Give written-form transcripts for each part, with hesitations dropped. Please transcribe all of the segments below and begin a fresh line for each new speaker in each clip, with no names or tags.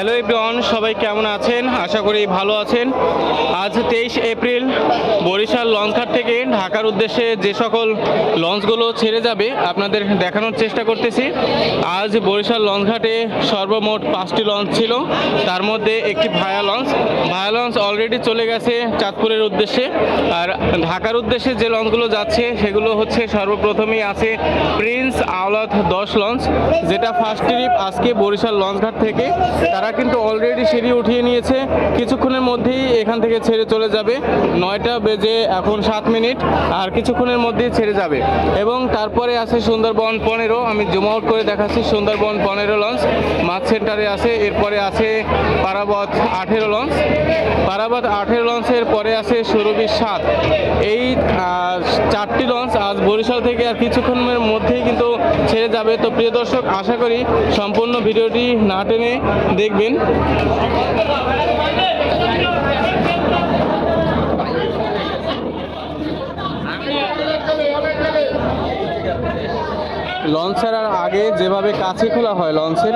Hello everyone, সবাই কেমন আছেন? আশা করি ভালো আছেন। আজ 23 এপ্রিল বরিশাল লঞ্চঘাট থেকে ঢাকার উদ্দেশ্যে যে সকল লঞ্চগুলো ছেড়ে যাবে আপনাদের দেখানোর চেষ্টা করতেছি। আজ বরিশাল লঞ্চঘাটে সর্বমোট 5টি লঞ্চ ছিল, তার মধ্যে একটি ভায়া লঞ্চ অলরেডি চলে গেছে চাঁদপুরের উদ্দেশ্যে। আর ঢাকার উদ্দেশ্যে যে লঞ্চগুলো যাচ্ছে সেগুলো হচ্ছে সর্বপ্রথমেই আছে প্রিন্স আওলাদ 10 লঞ্চ, যেটা ফার্স্ট ট্রিপ আজকে বরিশাল লঞ্চঘাট থেকে। তারা কিন্তু অলরেডি সিঁড়ি উঠিয়ে নিয়েছে, কিছুক্ষণের মধ্যেই এখান থেকে ছেড়ে চলে যাবে। 9টা বেজে এখন 7 মিনিট, আর কিছুক্ষণের মধ্যেই ছেড়ে যাবে। এবং তারপরে আছে সুন্দরবন 15, আমি জুম আউট করে দেখাচ্ছি। সুন্দরবন 15 লঞ্চ মাছ সেন্টারে আছে। এরপরে আছে পারাবত 18 লঞ্চ, পারাবত 18 লঞ্চের পরে আছে সুরভি 7। এই 4টি লঞ্চ আজ বরিশাল থেকে আর কিছুক্ষণের মধ্যেই কিন্তু ছেড়ে যাবে। তো প্রিয় দর্শক, আশা করি সম্পূর্ণ ভিডিওটি না টেনে দেখবেন। লঞ্চ ছাড়ার আগে যেভাবে কাছে খোলা হয় লঞ্চের,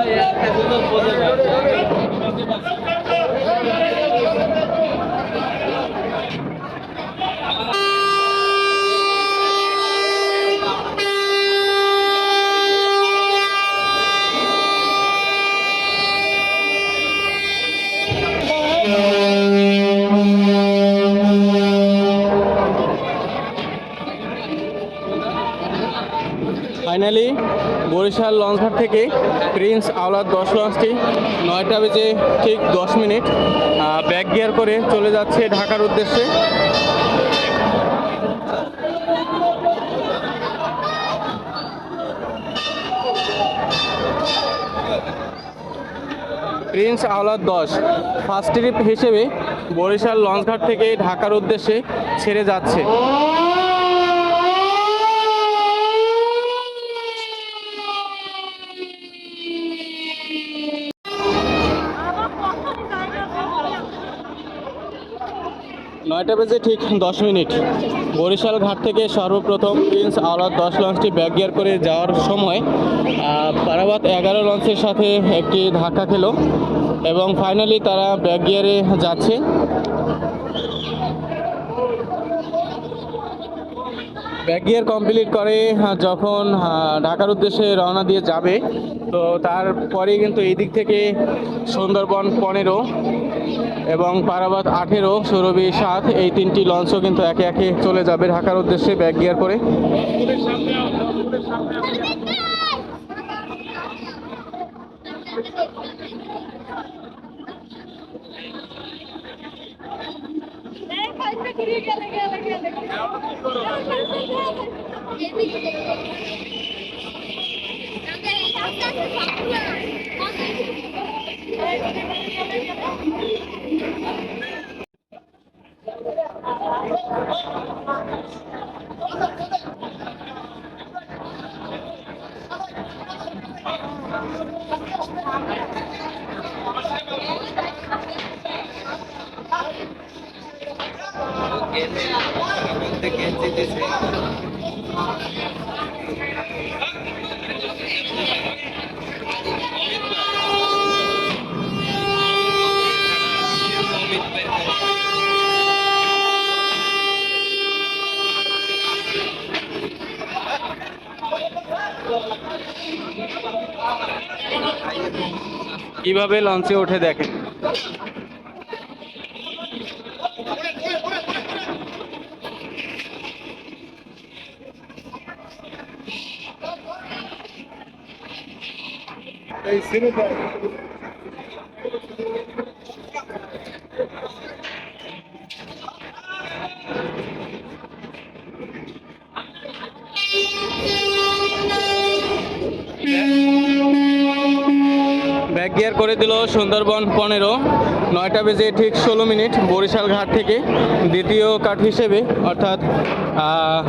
ফাইনালি বরিশাল লঞ্চঘাট থেকে প্রিন্স আওলাদ 10 লঞ্চটি 9টা বেজে ঠিক 10 মিনিট ব্যাক গিয়ার করে চলে যাচ্ছে ঢাকার উদ্দেশ্যে। প্রিন্স আওলাদ 10 ফার্স্ট ট্রিপ হিসেবে বরিশাল লঞ্চঘাট থেকে ঢাকার উদ্দেশ্যে ছেড়ে যাচ্ছে। নয়টা বেজে ঠিক 10 মিনিট বরিশাল ঘাট থেকে সর্বপ্রথম প্রিন্স আওলাদ 10 লঞ্চটি ব্যাক গিয়ার করে যাওয়ার সময় পারাবাত 11 লঞ্চের সাথে একটি ধাক্কা খেলো এবং ফাইনালি তারা ব্যাক গিয়ারে যাচ্ছে। ব্যাক গিয়ার কমপ্লিট করে যখন ঢাকার উদ্দেশ্যে রওনা দিয়ে যাবে, তো তারপরে কিন্তু এই দিক থেকে সুন্দরবন 15 এবং পারাবাত 18, সুরভি 7 এই 3টি লঞ্চও কিন্তু একে একে চলে যাবে ঢাকার উদ্দেশ্যে ব্যাক গিয়ার করে। কিভাবে লঞ্চে উঠে দেখেন। ব্যাক গিয়ার করে দিল সুন্দরবন 15, 9টা বেজে ঠিক 16 মিনিট বরিশাল ঘাট থেকে দ্বিতীয় কাট হিসেবে, অর্থাৎ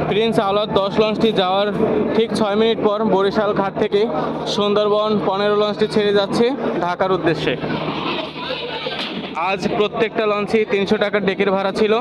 প্রিন্স আওলাদ 10 লঞ্চটি যাওয়ার ঠিক 6 মিনিট পর বরিশাল ঘাট থেকে সুন্দরবন 15 লঞ্চটি ছেড়ে যাচ্ছে ঢাকার উদ্দেশ্যে। আজ প্রত্যেকটা লঞ্চই 300 টাকার ডেকের ভাড়া ছিল।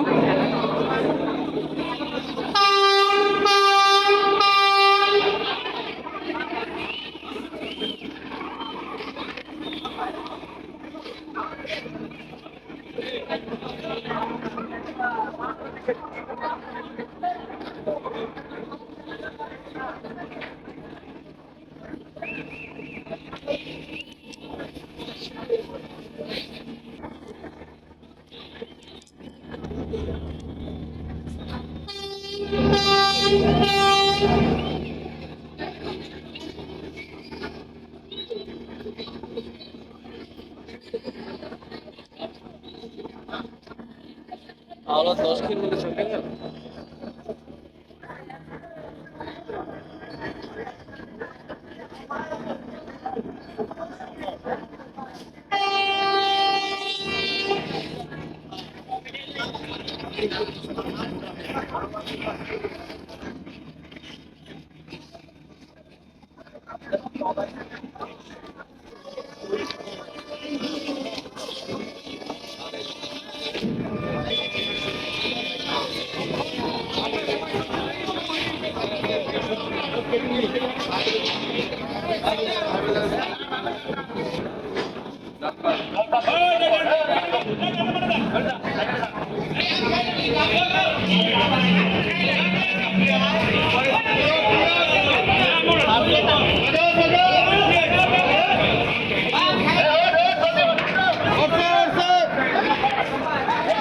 আলো 10 কিলো চলে গেল।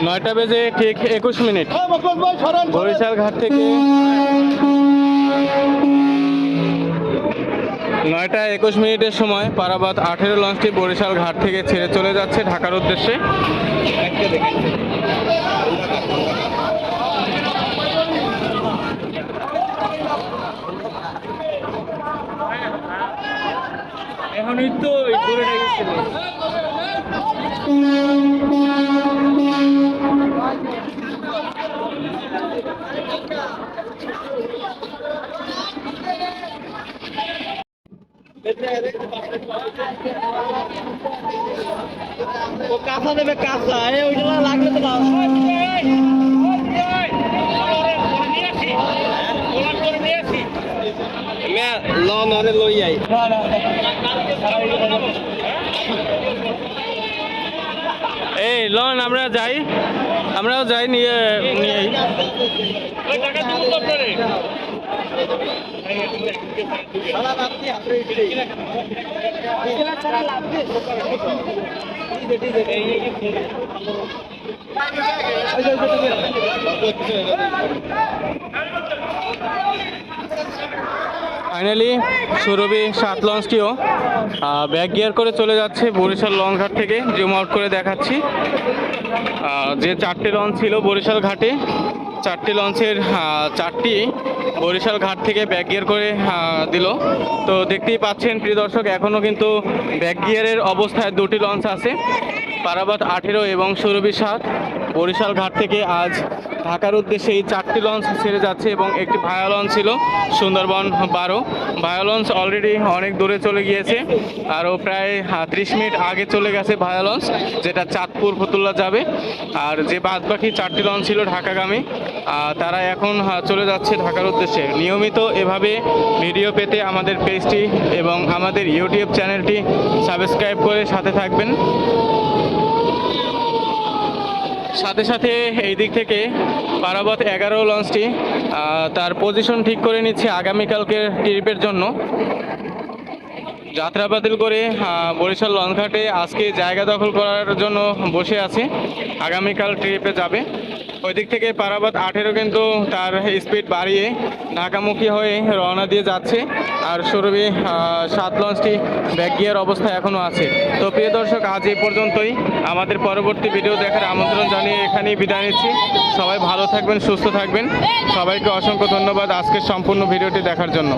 নয়টা বেজে ঠিক 21 মিনিট বরিশাল ঘাট থেকে 9টা 21 মিনিটের সময় পারাবাত 18 লঞ্চটি বরিশাল ঘাট থেকে ছেড়ে চলে যাচ্ছে ঢাকার উদ্দেশ্যে। এখনই তো কাঁচা দেবে কাঁচা ওইগুলো লাগবে তো লই যাই। এই লন আমরাও যাই নিয়ে ফাইনালি সুরভি 7 লঞ্চটিও ব্যাক গিয়ার করে চলে যাচ্ছে বরিশাল লঞ্চ ঘাট থেকে। জুম আউট করে দেখাচ্ছি, যে 4টে লঞ্চ ছিল বরিশাল ঘাটে, 4টি লঞ্চের 4টি বরিশাল ঘাট থেকে ব্যাক গিয়ার করে দিল। তো দেখতেই পাচ্ছেন প্রিয় দর্শক, এখনও কিন্তু ব্যাক গিয়ারের অবস্থায় 2টি লঞ্চ আছে। পারাবাত 18 এবং সুরভি 7 বরিশাল ঘাট থেকে আজ ঢাকার উদ্দেশ্যে এই 4টি লঞ্চ ছেড়ে যাচ্ছে এবং একটি ভায়া লঞ্চ ছিল সুন্দরবন 12। ভায়া লঞ্চ অলরেডি অনেক দূরে চলে গিয়েছে, আরও প্রায় 30 মিনিট আগে চলে গেছে ভায়া লঞ্চ, যেটা চাঁদপুর ফতুল্লা যাবে। আর যে বাদবাকি 4টি লঞ্চ ছিল ঢাকাগামী, তারা এখন চলে যাচ্ছে ঢাকার উদ্দেশ্যে। নিয়মিত এভাবে ভিডিও পেতে আমাদের পেজটি এবং আমাদের ইউটিউব চ্যানেলটি সাবস্ক্রাইব করে সাথে থাকবেন। সাথে সাথে এই দিক থেকে পারাবাত 11 লঞ্চটি তার পজিশন ঠিক করে নিচ্ছে আগামীকালকে ট্রিপের জন্য। যাত্রা বাতিল করে বরিশাল লঞ্চঘাটে আজকে জায়গা দখল করার জন্য বসে আছে, আগামীকাল ট্রিপে যাবে। ওই দিক থেকে পারাবাত 18 কিন্তু তার স্পিড বাড়িয়ে ঢাকামুখী হয়ে রওনা দিয়ে যাচ্ছে। আর সুরভি 7 লঞ্চটি ব্যাক গিয়ার অবস্থায় এখনও আছে। তো প্রিয় দর্শক, আজ এই পর্যন্তই। আমাদের পরবর্তী ভিডিও দেখার আমন্ত্রণ জানিয়ে এখানেই বিদায় নিচ্ছি। সবাই ভালো থাকবেন, সুস্থ থাকবেন। সবাইকে অসংখ্য ধন্যবাদ আজকের সম্পূর্ণ ভিডিওটি দেখার জন্য।